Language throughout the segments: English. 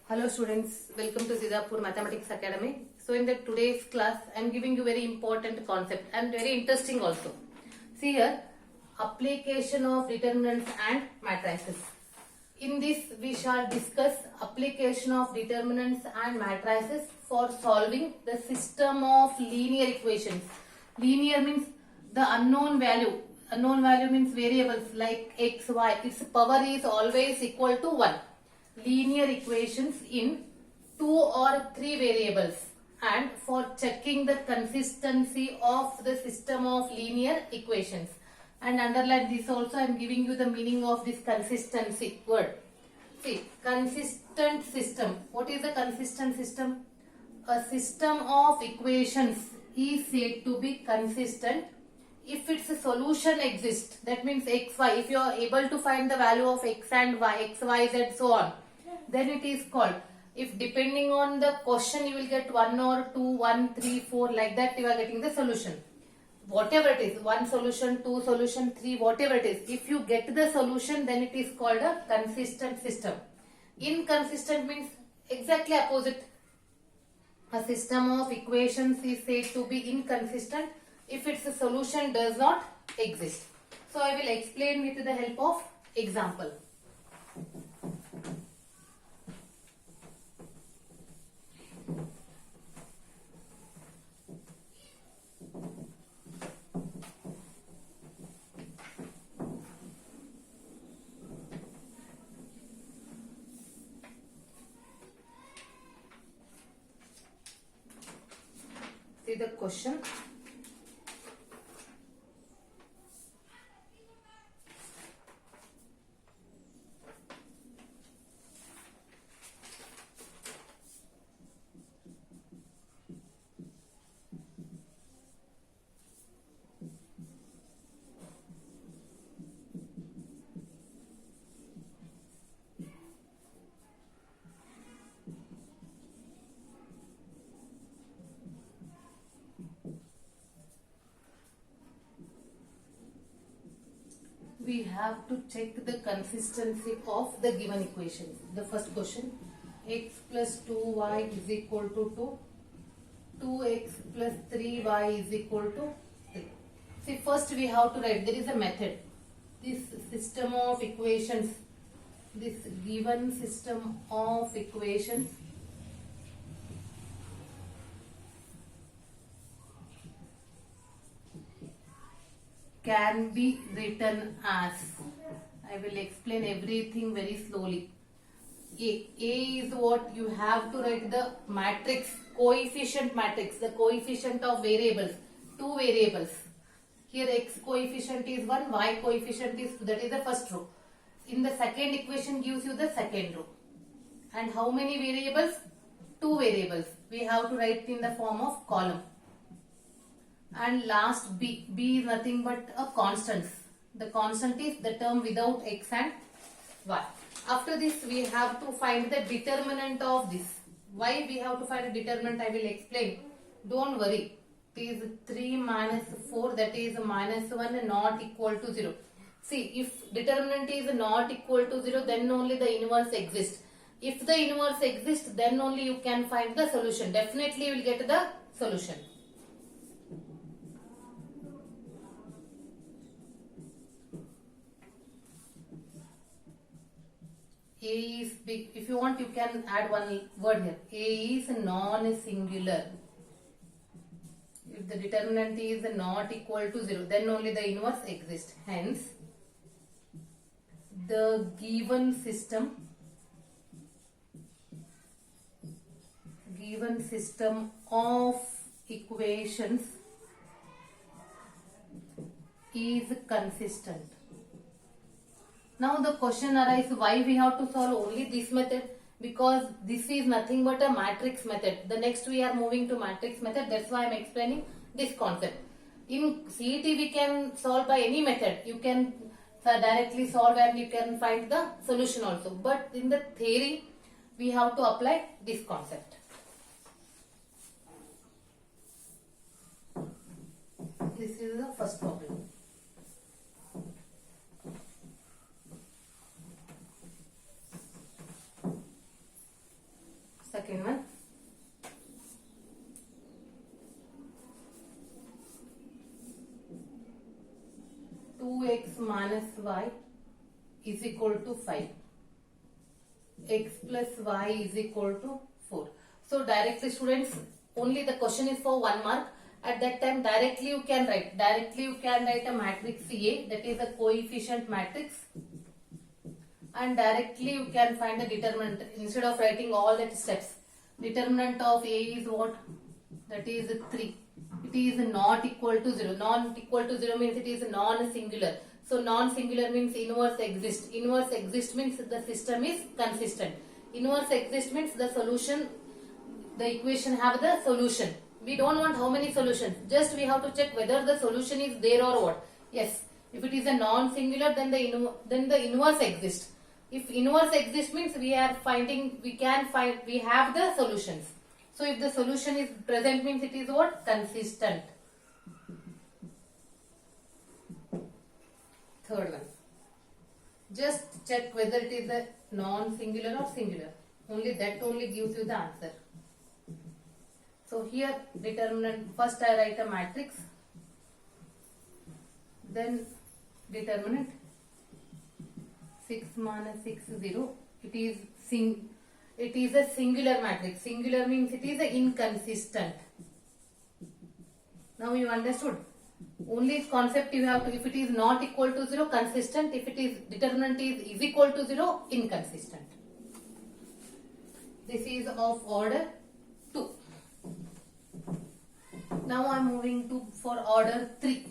Hello students, welcome to Sidapur Mathematics Academy. So in the today's class, I am giving you very important concept and very interesting also. See here, application of determinants and matrices. In this, we shall discuss application of determinants and matrices for solving the system of linear equations. Linear means the unknown value. Unknown value means variables like x, y. Its power is always equal to 1. Linear equations in 2 or 3 variables, and for checking the consistency of the system of linear equations. And underline this also, I am giving you the meaning of this consistency word. See, consistent system. What is a consistent system? A system of equations is said to be consistent if its solution exists. That means x, y. If you are able to find the value of x and y, x, y, z, so on, then it is called. If depending on the question you will get 1 or 2, 1, 3, 4, like that you are getting the solution. Whatever it is, 1 solution, 2 solution, 3, whatever it is. If you get the solution, then it is called a consistent system. Inconsistent means exactly opposite. A system of equations is said to be inconsistent if its solution does not exist. So I will explain with the help of example. See the question. We have to check the consistency of the given equation. The first question, x plus 2y is equal to 2, 2x plus 3y is equal to 3. See, first we have to write, there is a method. This system of equations, this given system of equations can be written as, I will explain everything very slowly. A is what you have to write the matrix, coefficient matrix, the coefficient of variables, 2 variables. Here x coefficient is 1, y coefficient is 2, that is the first row. In the second equation gives you the second row. And how many variables? 2 variables. We have to write in the form of column. And last b is nothing but a constant. The constant is the term without x and y. After this we have to find the determinant of this. Why we have to find a determinant, I will explain. Don't worry. It is 3 minus 4, that is minus 1 not equal to 0. See, if determinant is not equal to 0, then only the inverse exists. If the inverse exists, then only you can find the solution. Definitely you will get the solution. A is big. If you want, you can add one word here. A is non-singular. If the determinant is not equal to 0, then only the inverse exists. Hence, the given system of equations is consistent. Now the question arises, why we have to solve only this method? Because this is nothing but a matrix method. The next we are moving to matrix method. That's why I am explaining this concept. In CET we can solve by any method. You can directly solve and you can find the solution also. But in the theory we have to apply this concept. This is the first problem. y is equal to 5. X plus y is equal to 4. So directly students, only the question is for 1 mark. At that time directly you can write a matrix A, that is a coefficient matrix, and directly you can find the determinant instead of writing all that steps. Determinant of A is what? That is 3. It is not equal to 0. Not equal to 0 means it is non-singular. So non-singular means inverse exist. Inverse exist means the system is consistent. Inverse exist means the solution, the equation have the solution. We don't want how many solutions. Just we have to check whether the solution is there or what. Yes. If it is a non-singular, then the inverse exists. If inverse exists means we have the solutions. So if the solution is present means it is what? Consistent. Third one. Just check whether it is a non-singular or singular. Only that only gives you the answer. So here determinant, first I write a matrix, then determinant 6 minus 6 0. It is a singular matrix. Singular means it is a inconsistent. Now you understood. Only concept you have to, if it is not equal to 0, consistent. If it is determinant is equal to 0, inconsistent. This is of order 2. Now I am moving to for order 3.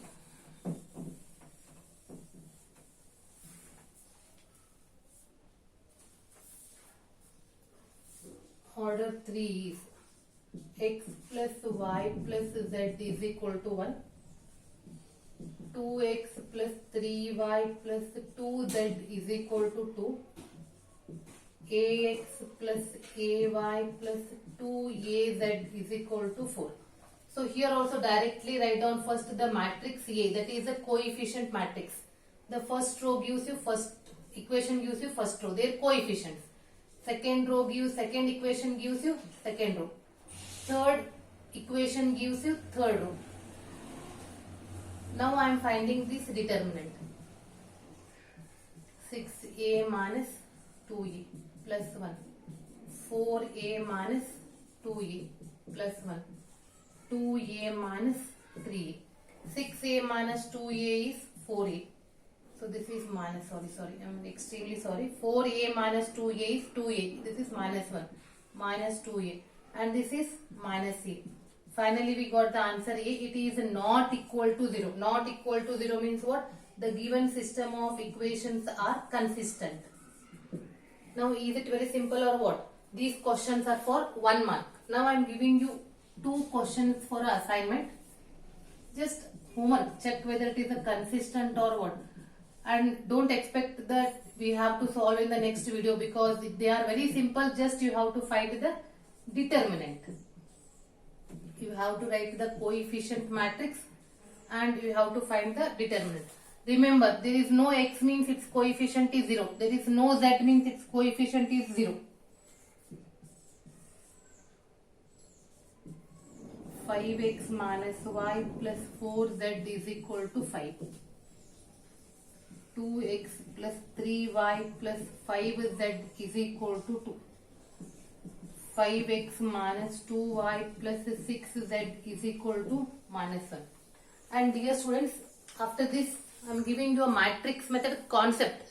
Order 3 is x plus y plus z is equal to 1. 2x plus 3y plus 2z is equal to 2. Ax plus ay plus 2az is equal to 4. So here also directly write down first the matrix A, that is a coefficient matrix. The first row gives you first equation, gives you first row, their coefficients. Second row gives, second equation gives you second row. Third equation gives you third row. Now I am finding this determinant. 6a minus 2a plus 1. 4a minus 2a plus 1. 2a minus 3a. 6a minus 2a is 4a. So this is minus, sorry, I am extremely sorry. 4a minus 2a is 2a. This is minus 1. Minus 2a. And this is minus a. Finally we got the answer A. It is not equal to 0. Not equal to 0 means what? The given system of equations are consistent. Now is it very simple or what? These questions are for 1 mark. Now I am giving you 2 questions for assignment. Just homework. Check whether it is a consistent or what. And don't expect that we have to solve in the next video because they are very simple. Just you have to find the determinant. You have to write the coefficient matrix and you have to find the determinant. Remember, there is no x means its coefficient is 0. There is no z means its coefficient is 0. 5x minus y plus 4z is equal to 5. 2x plus 3y plus 5z is equal to 2. 5x minus 2y plus 6z is equal to minus 1. And dear students, after this I am giving you a matrix method concept.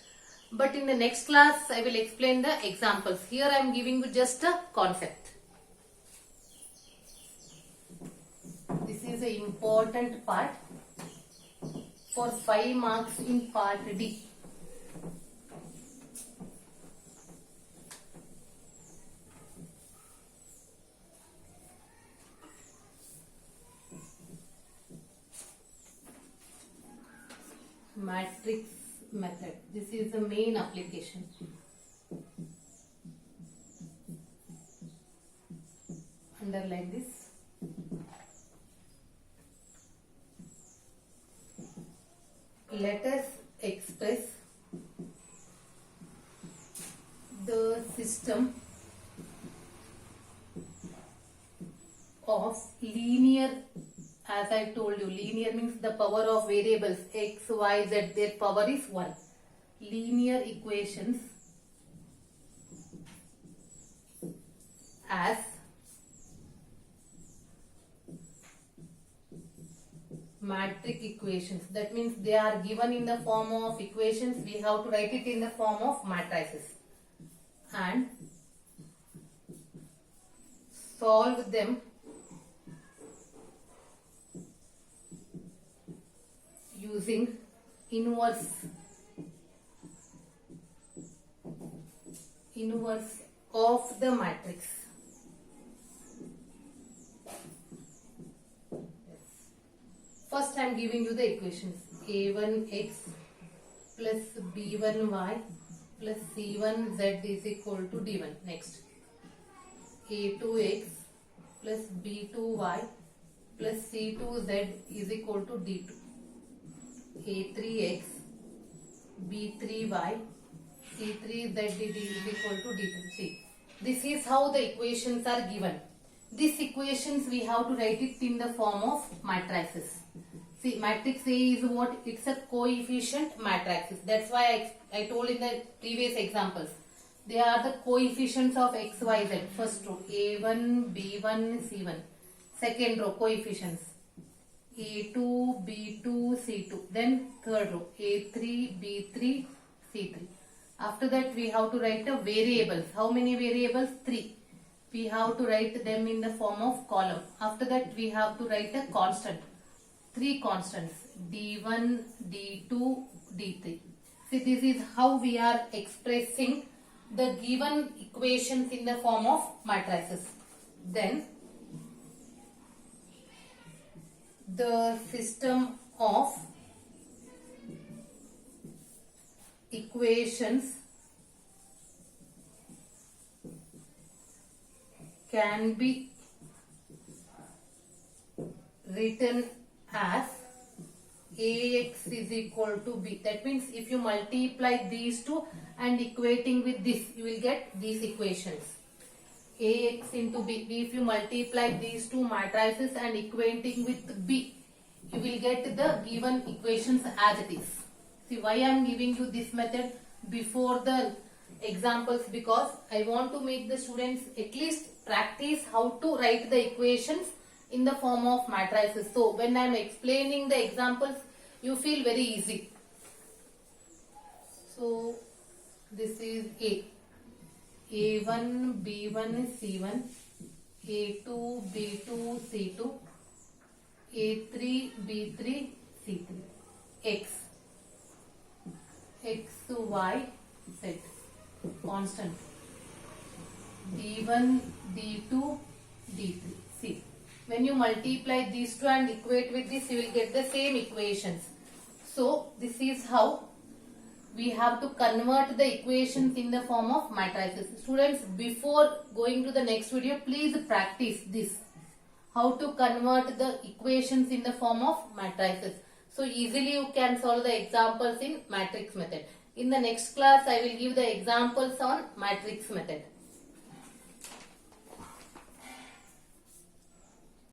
But in the next class I will explain the examples. Here I am giving you just a concept. This is an important part for 5 marks in part D. Matrix method. This is the main application. Underline this. Let us express the system of linear. As I told you, linear means the power of variables x, y, z, their power is 1. linear equations as matrix equations. That means they are given in the form of equations. We have to write it in the form of matrices and solve them using inverse of the matrix. First I am giving you the equations. A1x plus b1y plus c1z is equal to d1. Next, a2x plus b2y plus c2z is equal to d2. a3x b3y c3z is equal to d3. See, this is how the equations are given. These equations we have to write it in the form of matrices. See, matrix A is what? It's a coefficient matrix. That's why I told in the previous examples. They are the coefficients of x, y, z. First row A1, B1, C1. Second row coefficients A2, B2, C2. Then third row A3, B3, C3. After that we have to write the variables. How many variables? 3. We have to write them in the form of column. After that we have to write a constant. 3 constants D1, D2, D3. See, this is how we are expressing the given equations in the form of matrices. Then the system of equations can be written as Ax is equal to b. That means if you multiply these two and equating with this, you will get these equations. Ax into b. If you multiply these two matrices and equating with b, you will get the given equations as it is. See why I am giving you this method before the examples, because I want to make the students at least practice how to write the equations in the form of matrices. So when I am explaining the examples, you feel very easy. So this is A. A1, B1, C1. A2, B2, C2. A3, B3, C3. X. X, Y, Z. Constant. D1, D2, D3. See. When you multiply these two and equate with this, you will get the same equations. So, this is how we have to convert the equations in the form of matrices. Students, before going to the next video, please practice this. How to convert the equations in the form of matrices. So, easily you can solve the examples in matrix method. In the next class, I will give the examples on matrix method.